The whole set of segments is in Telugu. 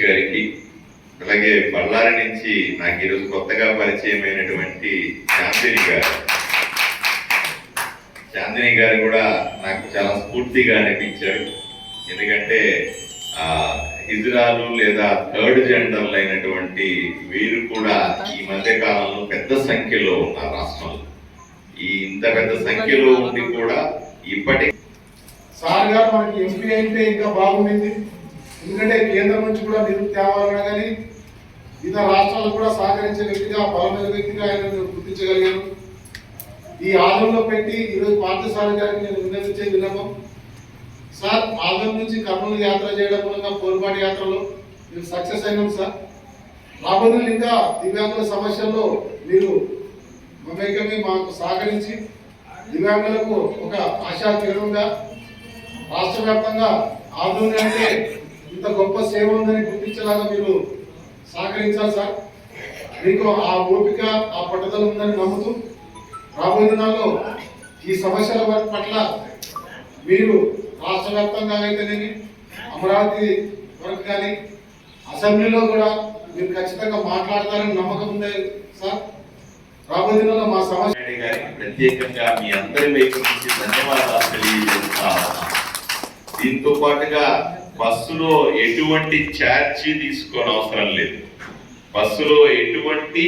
గారికి అలాగే బళ్ళారి నుంచి నాకు ఈరోజు కొత్తగా పరిచయమైనటువంటి చాందిని గారు కూడా నాకు చాలా స్ఫూర్తిగా అనిపించారు. ఎందుకంటే హిజ్రాలు లేదా థర్డ్ జెండర్లు అయినటువంటి వీరు కూడా ఈ మధ్య కాలంలో పెద్ద సంఖ్యలో ఉన్నారు రాష్ట్రంలో. ఇంత పెద్ద సంఖ్యలో ఉండి కూడా ఇప్పటి సార్ గారు మనకి ఎంపీ అయితే ఇంకా బాగుండింది. ఎందుకంటే కేంద్రం నుంచి కూడా నిధులు తేవాలన్నా కానీ ఇతర రాష్ట్రాలు కూడా సహకరించే వ్యక్తిగా బలమైన వ్యక్తిగా ఆయన గుర్తించగలిగాను. ఈ ఆదంలో పెట్టి ఈరోజు పార్థసారథి గారికి నేను విన్నవించే విన్నపం, సార్ ఆదం నుంచి కర్నూలు యాత్ర చేయడం మూలంగా పోరుబాటు యాత్రలో మీరు సక్సెస్ అయినాం సార్. రాబోయే ఇంకా దివ్యాంగుల సమస్యల్లో మీరు మమేకమే మాకు సహకరించి దివ్యాంగులకు ఒక ఆశా కిరణంగా రాష్ట్ర వ్యాప్తంగా ఆదోని అంటే ఇంత గొప్ప సేవ ఉందని గుర్తించేలాగా మీరు సహకరించాలి సార్. మీకు ఆ ఓపిక ఆ పట్టుదల ఉందని నమ్ముతూ రాబోయే దినాల్లో ఈ సమస్యల పట్ల మీరు రాష్ట్ర వ్యాప్తంగా అయితేనేమి అమరావతి వరకు కానీ అసెంబ్లీలో కూడా మీరు ఖచ్చితంగా మాట్లాడతారని నమ్మకం ఉంది సార్. రాబోయే దినాల్లో మా సమస్య గారికి ప్రత్యేకంగా మీ అందరి వైపు నుంచి ధన్యవాదాలు తెలియజేస్తా. దీంతో పాటుగా బస్సులో ఎటువంటి ఛార్జీ తీసుకోని అవసరం లేదు. బస్సులో ఎటువంటి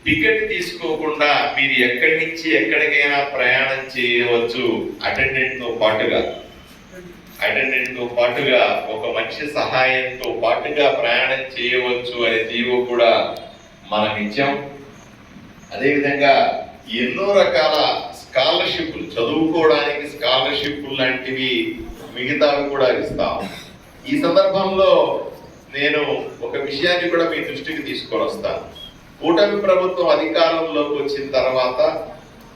టికెట్ తీసుకోకుండా మీరు ఎక్కడి నుంచి ఎక్కడికైనా ప్రయాణం చేయవచ్చు. అటెండెంట్ తో పాటుగా ఒక మనిషి సహాయంతో పాటుగా ప్రయాణం చేయవచ్చు అనే జీవో కూడా మనం ఇచ్చాం. అదేవిధంగా ఎన్నో రకాల స్కాలర్షిప్లు, చదువుకోవడానికి స్కాలర్షిప్లు లాంటివి మిగతావి కూడా ఇస్తాం. ఈ సందర్భంలో నేను ఒక విషయాన్ని కూడా మీ దృష్టికి తీసుకొని వస్తాను. కూటమి ప్రభుత్వం అధికారంలోకి వచ్చిన తర్వాత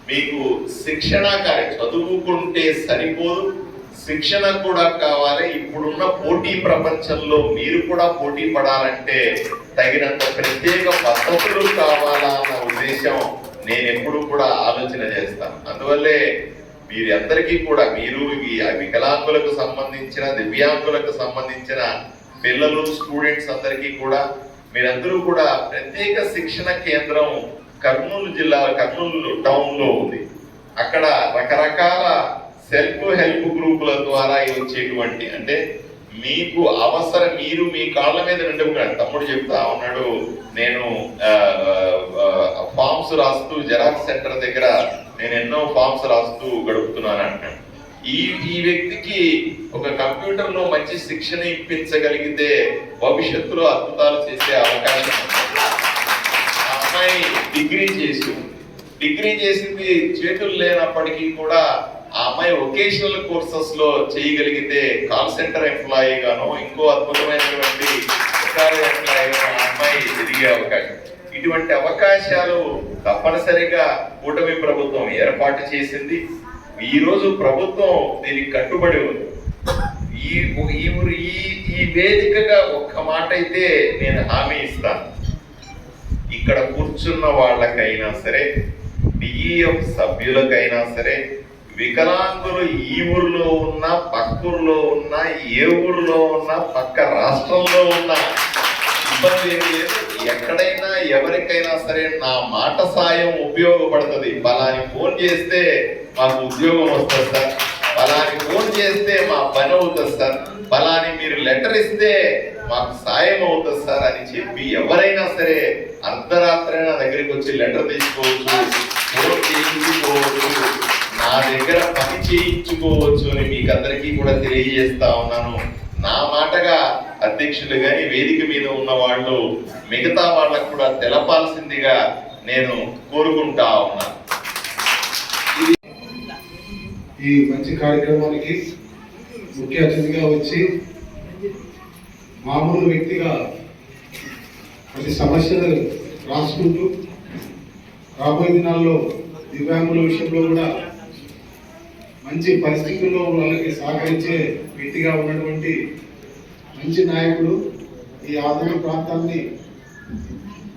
మీకు శిక్షణ చదువుకుంటే సరిపోదు, శిక్షణ కూడా కావాలి. ఇప్పుడున్న పోటీ ప్రపంచంలో మీరు కూడా పోటీ పడాలంటే తగినంత ప్రత్యేక పద్ధతులు కావాలా అన్న ఉద్దేశం నేను ఎప్పుడు కూడా ఆలోచన చేస్తాను. అందువల్లే మీరందరికీ కూడా మీరు ఈ వికలాంగులకు సంబంధించిన దివ్యాంగులకు సంబంధించిన పిల్లలు స్టూడెంట్స్ అందరికీ కూడా మీరందరూ కూడా ప్రత్యేక శిక్షణ కేంద్రం కర్నూలు టౌన్ లో ఉంది. అక్కడ రకరకాల సెల్ఫ్ హెల్ప్ గ్రూపుల ద్వారా వచ్చేటువంటి, అంటే మీకు అవసరం, మీరు మీ కాళ్ళ మీద నిండుకున్నాడు. తమ్ముడు చెప్తా ఉన్నాడు, నేను ఫామ్స్ రాస్తూ జెరాక్స్ సెంటర్ దగ్గర నేను ఎన్నో ఫామ్స్ రాస్తూ గడుపుతున్నాను అంటాడు. ఈ వ్యక్తికి ఒక కంప్యూటర్ లో మంచి శిక్షణ ఇప్పించగలిగితే భవిష్యత్తులో అద్భుతాలు చేసే అవకాశం ఉంది. ఆ అమ్మాయి డిగ్రీ చేసింది, చేతులు లేనప్పటికీ కూడా ఆ అమ్మాయి వొకేషనల్ కోర్సెస్ లో చేయగలిగితే కాల్ సెంటర్ ఎంప్లాయీ గానో ఇంకో అద్భుతమైనటువంటి అమ్మాయి ఎదిగే అవకాశం. ఇటువంటి అవకాశాలు తప్పనిసరిగా కూటమి ప్రభుత్వం ఏర్పాటు చేసింది. ఈ రోజు ప్రభుత్వం దీనికి కట్టుబడి ఉంది. ఈ వేదికగా ఒక్క మాట అయితే నేను హామీ ఇస్తాను, ఇక్కడ కూర్చున్న వాళ్ళకైనా సరే, డిఈఎఫ్ సభ్యులకైనా సరే, వికలాంగులు ఈ ఊర్లో ఉన్నా, పక్క ఊర్లో ఉన్నా, ఏ ఊర్లో ఉన్నా, పక్క రాష్ట్రంలో ఉన్నా ఇబ్బంది ఏమి లేదు. ఎక్కడైనా ఎవరికైనా సరే నా మాట సాయం ఉపయోగపడుతుంది. పలాని ఫోన్ చేస్తే మాకు ఉద్యోగం వస్తుంది సార్, పలాని ఫోన్ చేస్తే మా పని అవుతుంది సార్, పలాని మీరు లెటర్ ఇస్తే మాకు సాయం అవుతుంది సార్ అని చెప్పి ఎవరైనా సరే అర్ధరాత్రైనా దగ్గరికి వచ్చి లెటర్ తీసుకోవచ్చు, ఫోన్ చేయించుకోవచ్చు, నా దగ్గర పని చేయించుకోవచ్చు అని మీకు అందరికీ కూడా తెలియజేస్తా ఉన్నాను. నా మాటగా అధ్యక్షులు గాని వేదిక మీద ఉన్న వాళ్ళు మిగతా వాళ్ళకు కూడా తెలపాల్సిందిగా నేను కోరుకుంటా ఉన్నాను. ఈ మంచి కార్యక్రమానికి ముఖ్య అతిథిగా వచ్చి మామూలు వ్యక్తిగా ప్రతి సమస్యలు రాసుకుంటూ రాబోయే దినాల్లో దివ్యాంగుల విషయంలో కూడా మంచి పరిస్థితుల్లో వాళ్ళకి సహకరించే వ్యక్తిగా ఉన్నటువంటి మంచి నాయకుడు ఈ ఆధునిక ప్రాంతాన్ని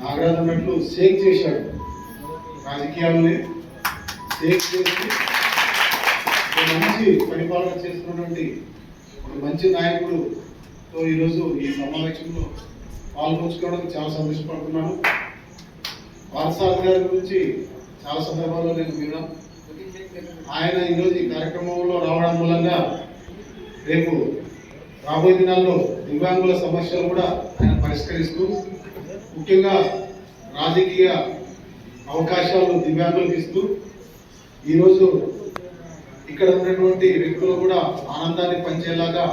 నాగరాజు అన్నట్లు షేక్ చేశాడు. రాజకీయాలని షేక్ చేసి ఒక మంచి పరిపాలన చేస్తున్నటువంటి ఒక మంచి నాయకుడుతో ఈరోజు ఈ సమావేశంలో పాల్గొంచుకోవడానికి చాలా సంతోషపడుతున్నాను. పార్థసారథి గారి గురించి చాలా సందర్భాల్లో నేను విన్నాం. ఆయన ఈరోజు ఈ కార్యక్రమంలో రావడం మూలంగా రేపు రాబోయే దినాల్లో దివ్యాంగుల సమస్యలు కూడా ఆయన పరిష్కరిస్తూ ముఖ్యంగా రాజకీయ అవకాశాలు దివ్యాంగులకు ఇస్తూ ఈరోజు ఇక్కడ ఉన్నటువంటి వ్యక్తులు కూడా ఆనందాన్ని పంచేలాగా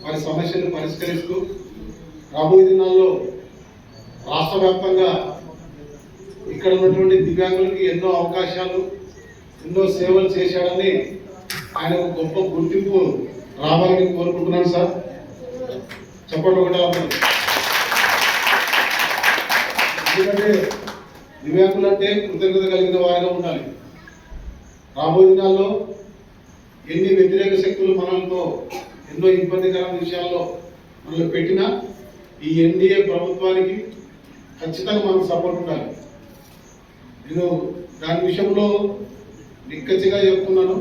వారి సమస్యలు పరిష్కరిస్తూ రాబోయే దినాల్లో రాష్ట్ర వ్యాప్తంగా ఇక్కడ ఉన్నటువంటి దివ్యాంగులకి ఎన్నో అవకాశాలు ఎన్నో సేవలు చేశాడని ఆయన ఒక గొప్ప గుర్తింపు రావాలని కోరుకుంటున్నాను సార్. చెప్పండి ఒకటే. ఎందుకంటే దివ్యాంగులంటే కృతజ్ఞత కలిగిన వారిగా ఉండాలి. రాబోయే దినాల్లో ఎన్ని వ్యతిరేక శక్తులు మనతో ఎన్నో ఇబ్బందికరమైన విషయాల్లో మనల్ని పెట్టినా ఈ ఎన్డీఏ ప్రభుత్వానికి ఖచ్చితంగా మనకు సపోర్ట్ ఉండాలి. నేను దాని విషయంలో నిక్కచ్చిగా చెప్తున్నాను.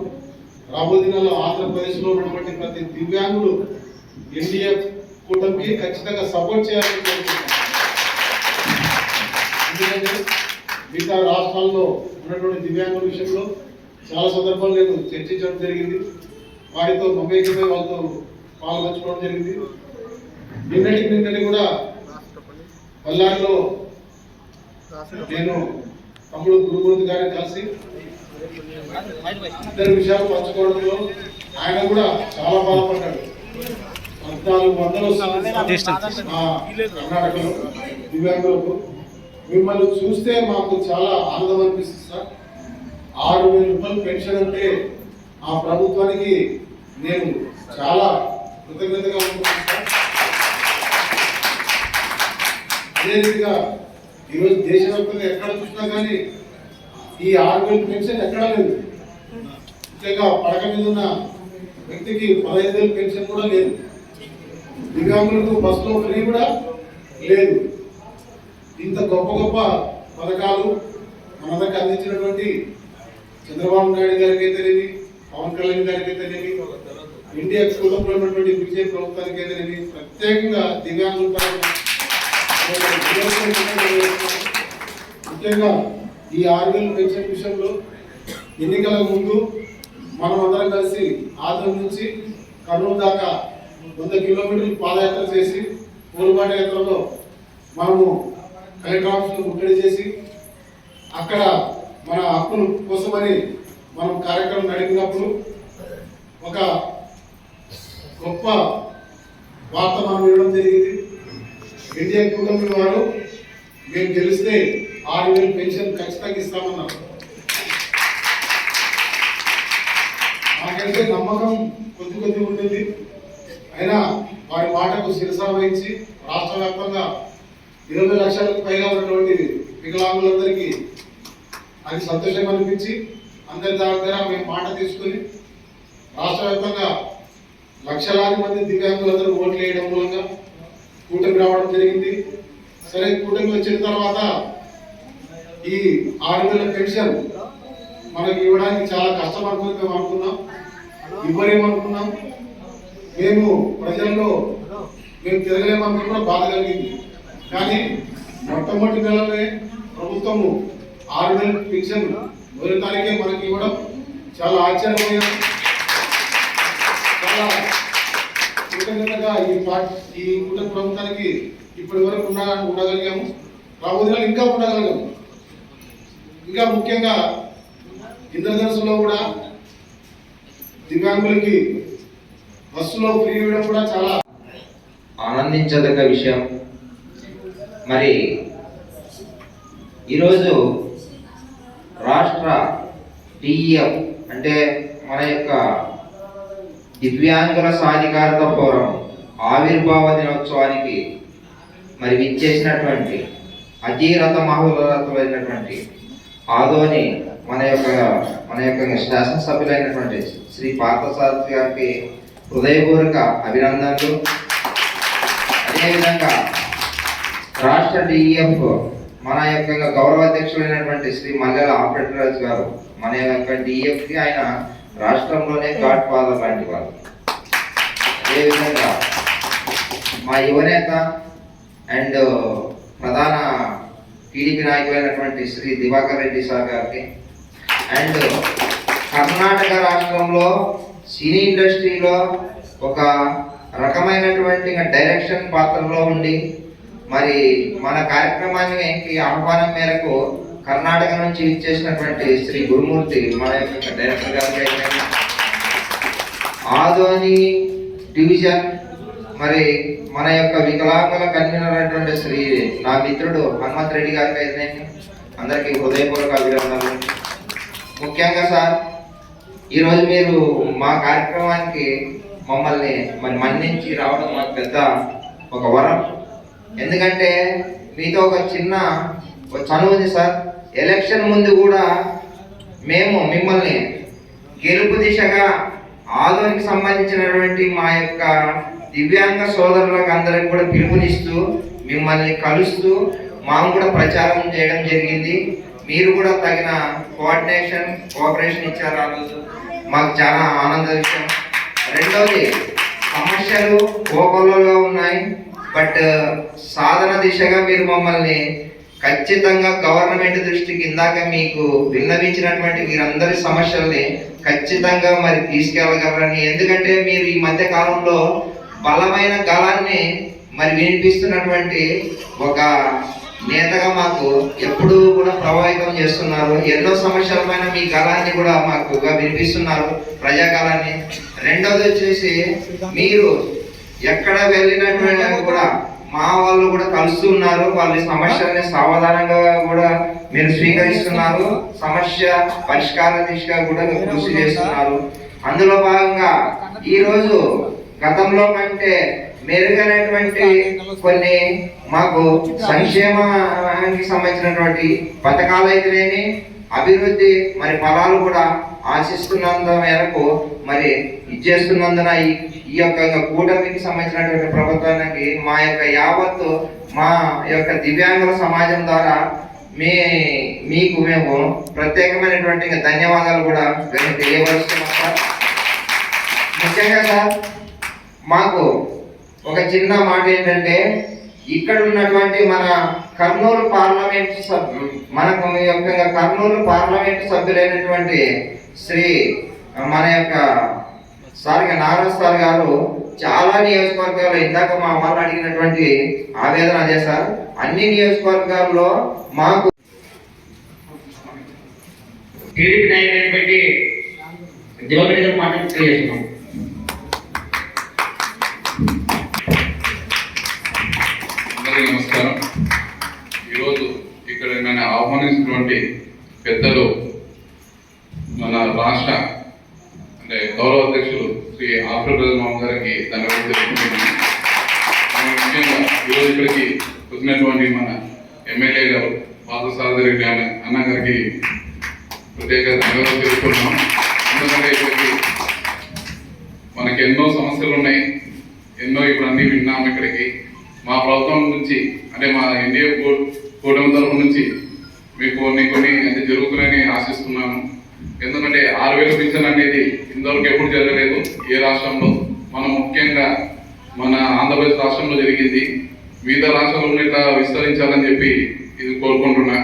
రాబోయే దినాల్లో ఆంధ్రప్రదేశ్లో ఉన్నటువంటి ప్రతి దివ్యాంగుడు ఎన్డీఏ కూటమికి ఖచ్చితంగా సపోర్ట్ చేయాలని కోరుకుంటున్నాను. ఎందుకంటే మిగతా రాష్ట్రాల్లో ఉన్నటువంటి దివ్యాంగుల విషయంలో చాలా సందర్భాలు నేను చర్చించడం జరిగింది. వారితో మమేకమై వాళ్ళతో పాల్గొంచుకోవడం జరిగింది. నిన్నటి కూడా బళ్ళారిలో నేను తమ్ముడు గురుమూర్తి గారిని కలిసి ఇద్దరు విషయాలు పంచుకోవడంలో ఆయన కూడా చాలా బాధపడ్డాడు. 1400 కర్ణాటకలో దివ్యాంగులకు మిమ్మల్ని చూస్తే మాకు చాలా ఆనందం అనిపిస్తుంది సార్. 6,000 రూపాయలు పెన్షన్ అంటే ఆ ప్రభుత్వానికి నేను చాలా కృతజ్ఞతగా ఉంటున్నాను సార్. అదే రీతిగా ఈరోజు దేశవ్యాప్తంగా ఎక్కడ చూసినా కానీ ఈ 6,000 పెన్షన్ ఎక్కడా లేదు. ముఖ్యంగా పడక మీద ఉన్న వ్యక్తికి 15,000 పెన్షన్ కూడా లేదు. దివ్యాంగులకు బస్సులో ఫ్రీ కూడా లేదు. ఇంత గొప్ప గొప్ప పథకాలు మనందరికి అందించినటువంటి చంద్రబాబు నాయుడు గారికి అయితేనేమి, పవన్ కళ్యాణ్ గారికి అయితేనేమి, ఇండియా కూటమిలో ఉన్నటువంటి బీజేపీ ప్రభుత్వానికి అయితేనేమి, ప్రత్యేకంగా దివ్యాంగుల ముఖ్యంగా ఈ 6,000 పెన్షన్ విషయంలో ఎన్నికల ముందు మనం అందరం కలిసి ఆంధ్ర నుంచి కర్నూలు దాకా 100 కిలోమీటర్లు పాదయాత్ర చేసి పూలబాట యాత్రలో మనము కలెక్టర్ ఆఫీసులో ముట్టడి చేసి అక్కడ మన హక్కుల కోసమని మనం కార్యక్రమం నడిపినప్పుడు ఒక గొప్ప వార్త మనం వినడం జరిగింది. ఇండియా కూటమి వారు మేము గెలిస్తే 6,000 పెన్షన్ ఖచ్చితంగా ఇస్తామన్నారు. నాకైతే నమ్మకం కొద్ది ఉంటుంది. అయినా వారి మాటకు శిరస వహించి రాష్ట్ర వ్యాప్తంగా 20 లక్షలకు పైగా ఉన్నటువంటి వికలాంగులందరికీ అది సంతోషం అనిపించి అందరి దగ్గర మేము మాట తీసుకుని రాష్ట్ర వ్యాప్తంగా లక్షలాది మంది దివ్యాంగులందరూ ఓట్లు వేయడం మూలంగా కూటమి రావడం జరిగింది. సరే, కూటమి వచ్చిన తర్వాత ఈ 6,000 పెన్షన్ మనకి ఇవ్వడానికి చాలా కష్టపడుతుంది మేము అనుకున్నాం. ఇవ్వలేమనుకున్నాం. మేము ప్రజల్లో మేము తిరగలేమని కూడా బాధ కలిగింది. కానీ మొట్టమొదటి నెలలోనే ప్రభుత్వము 6,000 పెన్షన్ మొదటి తారీఖే మనకి ఇవ్వడం చాలా ఆశ్చర్యపోయాం. చాలా కృతజ్ఞతగా ఈ కూటమి ప్రభుత్వానికి ఇప్పటి వరకు ఉండగలిగాము. రాబోయే ఇంకా ఉండగలిగాము. ఇంకా ముఖ్యంగా ఇంద్రధనుసులో కూడా దివ్యాంగులకి బస్సులో ఫ్రీ ఇవ్వడం కూడా చాలా ఆనందించదగ్గ విషయం. మరి ఈరోజు రాష్ట్ర టీఎఫ్ అంటే మన యొక్క దివ్యాంగుల సాధికారత ఫోరం ఆవిర్భావ దినోత్సవానికి మరి విచ్చేసినటువంటి అజీరత మహోదరమైనటువంటి ఆదోని మన యొక్క శాసనసభ్యులైనటువంటి శ్రీ పార్థసారథి గారికి హృదయపూర్వక అభినందనలు. అదేవిధంగా రాష్ట్ర డిఎఫ్ మన యొక్క గౌరవ అధ్యక్షుడైనటువంటి శ్రీ మల్లెల ఆపరేటర్ రాజు గారు మన యొక్క డిఎఫ్కి ఆయన రాష్ట్రంలోనే గాడ్ ఫాదర్ లాంటి వారు. అదేవిధంగా మా యువనేత అండ్ ప్రధాన టీడీపీ నాయకులైనటువంటి శ్రీ దివాకర్ రెడ్డి సార్ గారికి అండ్ కర్ణాటక రాష్ట్రంలో సినీ ఇండస్ట్రీలో ఒక రకమైనటువంటి డైరెక్షన్ పాత్రలో ఉండి మరి మన కార్యక్రమానికి ఆహ్వానం మేరకు కర్ణాటక నుంచి ఇచ్చేసినటువంటి శ్రీ గురుమూర్తి మన యొక్క డైరెక్టర్ గారికి అయితే ఆదోని డివిజన్ మరి మన యొక్క వికలాంగుల కన్వీనర్ అయినటువంటి శ్రీ నా మిత్రుడు హనుమంత్ రెడ్డి గారికి అయితే అందరికీ హృదయపూర్వక అభినందనలు. ముఖ్యంగా సార్ ఈరోజు మీరు మా కార్యక్రమానికి మమ్మల్ని మరి మన్నించి రావడం మాకు పెద్ద ఒక వరం. ఎందుకంటే మీతో ఒక చిన్న చనువు ఉంది సార్. ఎలక్షన్ ముందు కూడా మేము మిమ్మల్ని గెలుపు దిశగా ఆదోనికి సంబంధించినటువంటి మా యొక్క దివ్యాంగ సోదరులకు అందరికి కూడా పిలుపునిస్తూ మిమ్మల్ని కలుస్తూ మాకు కూడా ప్రచారం చేయడం జరిగింది. మీరు కూడా తగిన కోఆపరేషన్ ఇచ్చారు ఆ రోజు. మాకు చాలా ఆనంద విషయం. రెండవది, సమస్యలు కోకొల్లుగా ఉన్నాయి, బట్ సాధన దిశగా మీరు మమ్మల్ని ఖచ్చితంగా గవర్నమెంట్ దృష్టికి ఇందాక మీకు విన్నవించినటువంటి మీరందరి సమస్యల్ని ఖచ్చితంగా మరి తీసుకెళ్ళగలరని. ఎందుకంటే మీరు ఈ మధ్య కాలంలో బలమైన గళాన్ని మరి వినిపిస్తున్నటువంటి ఒక నేతగా మాకు ఎప్పుడూ కూడా ప్రభావితం చేస్తున్నారు. ఎన్నో సమస్యల పైన మీ గళాన్ని కూడా మాకు వినిపిస్తున్నారు, ప్రజాగళాన్ని. రెండోది వచ్చేసి మీరు ఎక్కడ వెళ్ళినటువంటి కూడా మా వాళ్ళు కూడా కలుస్తున్నారు. వాళ్ళ సమస్యల్ని సావధానంగా కూడా మీరు స్వీకరిస్తున్నారు. సమస్య పరిష్కార దిశగా కూడా కృషి చేస్తున్నారు. అందులో భాగంగా ఈరోజు గతంలో కంటే మెరుగైనటువంటి కొన్ని మాకు సంక్షేమానికి సంబంధించినటువంటి పథకాలు అయితేనేమి, అభివృద్ధి మరి ఫలాలు కూడా ఆశిస్తున్నంత మేరకు మరి ఇచ్చేస్తున్నందున ఈ యొక్క కూటమికి సంబంధించినటువంటి ప్రభుత్వానికి మా యొక్క యావత్తు మా యొక్క దివ్యాంగుల సమాజం ద్వారా మీకు మేము ప్రత్యేకమైనటువంటి ధన్యవాదాలు కూడా తెలియవరుస్తున్నాం సార్. ముఖ్యంగా సార్ మాకు ఒక చిన్న మాట ఏంటంటే, ఇక్కడ ఉన్నటువంటి మన కర్నూలు పార్లమెంట్ మనకు యొక్క కర్నూలు పార్లమెంట్ సభ్యులైనటువంటి శ్రీ మన యొక్క నారాయణ సార్ గారు చాలా నియోజకవర్గాల్లో, ఇందాక మా వాళ్ళు అడిగినటువంటి ఆవేదన అదే సార్, అన్ని నియోజకవర్గాల్లో మాకు టీడీపీ నాయకులను పెట్టి దివాకర్ గారు మాట్లాడి తెలియజేస్తున్నాం. అందరికీ నమస్కారం. ఈరోజు ఇక్కడ నన్ను ఆహ్వానించినటువంటి పెద్దలు మన రాష్ట్ర గౌరవ అధ్యక్షులు శ్రీ ఆఫ్రికల్ మామ గారికి ధన్యవాదాలు తెలుపుతున్నాను. ముఖ్యంగా ఈరోజు ఇక్కడికి వచ్చినటువంటి మన ఎమ్మెల్యే గారు పార్థసారథి రెడ్డి అన్న గారికి ప్రత్యేక ధన్యవాదాలు తెలుపుతున్నాం. ఎందుకంటే ఇక్కడికి మనకి ఎన్నో సమస్యలు ఉన్నాయి, ఎన్నో ఇప్పుడు అన్ని విన్నాము. ఇక్కడికి మా ప్రభుత్వం నుంచి అంటే మా ఎన్డీఏ కూటమి తరఫు నుంచి మీకు కొన్ని అంటే జరుగుతున్నాయని ఆశిస్తున్నాను. ఎందుకంటే 6,000 పింఛన్ అనేది ఇంతవరకు ఎప్పుడు జరగలేదు ఏ రాష్ట్రంలో. మనం ముఖ్యంగా మన ఆంధ్రప్రదేశ్ రాష్ట్రంలో జరిగింది. వివిధ రాష్ట్రాల్లో ఇట్లా విస్తరించాలని చెప్పి ఇది కోరుకుంటున్నా.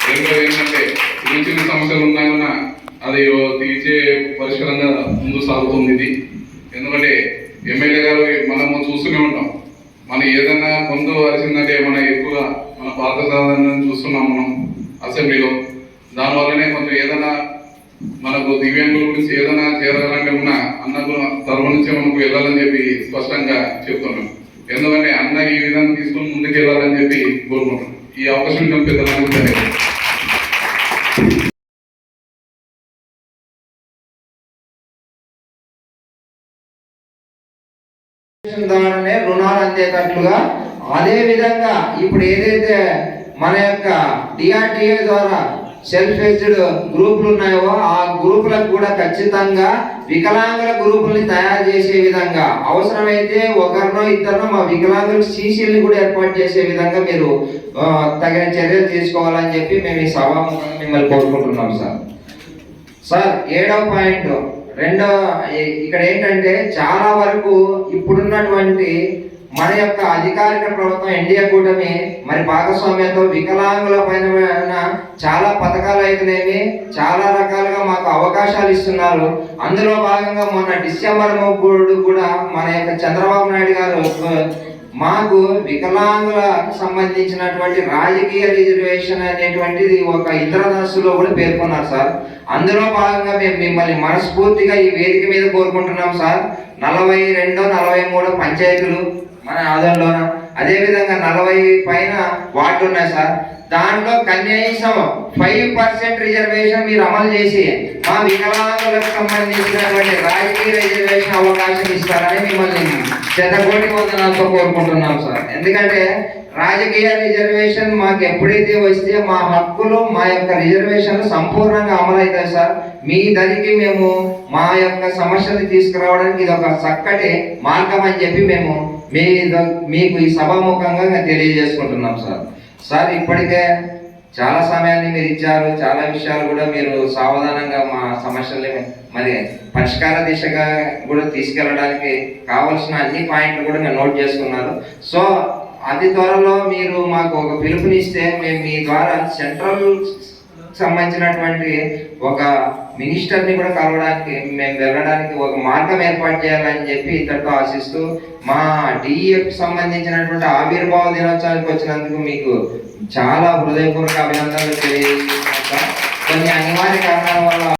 రెండోది ఏంటంటే చిన్న చిన్న సమస్యలు ఉన్నా అది తీర్చే పరిష్కారంగా ముందు సాగుతుంది ఇది. ఎందుకంటే ఎమ్మెల్యే గారు మనము చూస్తూనే ఉంటాం, మన ఏదైనా ముందు వరిసిందంటే మన ఎక్కువగా మన పాత సాధనను చూస్తున్నాం మనం అసెంబ్లీలో. దానివల్లనే కొంచెం ఏదైనా మనకు దివ్యాంగుల గురించి ఏదైనా చేరాలంటే ఉన్న అన్నకు తరఫు నుంచే మనకు వెళ్ళాలని చెప్పి స్పష్టంగా చెప్తున్నాం. ఎందుకంటే అన్న ఈ విధానం తీసుకుని ముందుకు వెళ్ళాలని చెప్పి కోరుకుంటున్నాం. ఈ అవకాశం పెద్దలకు ధన్యవాదాలు. ద్వారానే రుణాలు అందేటట్లుగా, అదే విధంగా ఇప్పుడు ఏదైతే మన యొక్క డిఆర్డిఏ ద్వారా సెల్ఫ్ హెల్ప్డ్ గ్రూపులు ఉన్నాయో ఆ గ్రూపులకు కూడా ఖచ్చితంగా వికలాంగుల గ్రూపుల్ని తయారు చేసే విధంగా అవసరమైతే ఒకరినో ఇద్దరినో మా వికలాంగులకు సీసీల్ని కూడా ఏర్పాటు చేసే విధంగా మీరు తగిన చర్యలు తీసుకోవాలని చెప్పి మేము ఈ సభాముఖంగా మిమ్మల్ని కోరుకుంటున్నాం సార్. సార్ 7వ పాయింట్ ఇక్కడ ఏంటంటే చాలా వరకు ఇప్పుడున్నటువంటి మన యొక్క అధికారిక ప్రభుత్వం ఎన్డీఏ కూటమి మరి భాగస్వామ్యంతో వికలాంగుల పైన చాలా పథకాలు అయితేనేమి చాలా రకాలుగా మాకు అవకాశాలు ఇస్తున్నారు. అందులో భాగంగా మొన్న డిసెంబర్ 3 కూడా మన యొక్క చంద్రబాబు నాయుడు గారు మాకు వికలాంగులకు సంబంధించినటువంటి రాజకీయ రిజర్వేషన్ అనేటువంటిది ఒక ఇంద్రధనుస్సులో కూడా పేర్కొన్నారు సార్. అందులో భాగంగా మేము మిమ్మల్ని మనస్ఫూర్తిగా ఈ వేదిక మీద కోరుకుంటున్నాం సార్. 42, 43 పంచాయతీలు మన ఆదంలోన, అదేవిధంగా 40 పైన వార్డు ఉన్నాయి సార్. దాంట్లో కనీసం 5% రిజర్వేషన్ మీరు అమలు చేసి మా వికలాంగులకు సంబంధించినటువంటి రాజకీయ రిజర్వేషన్ అవకాశం ఇస్తారని మిమ్మల్ని శతకోటి వందనాలతో కోరుకుంటున్నాం సార్. ఎందుకంటే రాజకీయ రిజర్వేషన్ మాకు ఎప్పుడైతే వస్తే మా హక్కులు మా యొక్క రిజర్వేషన్లు సంపూర్ణంగా అమలు అవుతాయి సార్. మీ దరికి మేము మా యొక్క సమస్యలు తీసుకురావడానికి ఇది ఒక చక్కటి మార్గం అని చెప్పి మేము మీకు ఈ సభాముఖంగా తెలియజేసుకుంటున్నాం సార్. సార్ ఇప్పటికే చాలా సమయాన్ని మీరు ఇచ్చారు, చాలా విషయాలు కూడా మీరు సావధానంగా మా సమస్యల్ని మరి పరిష్కార దిశగా కూడా తీసుకెళ్ళడానికి కావలసిన అన్ని పాయింట్లు కూడా నేను నోట్ చేసుకున్నారు. సో అతి త్వరలో మీరు మాకు ఒక పిలుపునిస్తే మేము మీ ద్వారా సెంట్రల్ సంబంధించినటువంటి ఒక మినిస్టర్ని కూడా కలవడానికి మేము వెళ్ళడానికి ఒక మార్గం ఏర్పాటు చేయాలని చెప్పి ఇతరుతో ఆశిస్తూ మా డిఈఎఫ్ సంబంధించినటువంటి ఆవిర్భావ దినోత్సవానికి వచ్చినందుకు మీకు చాలా హృదయపూర్వక అభినందనలు తెలియజేస్తున్నాం సార్. కొన్ని అనివార్య కారణాల వల్ల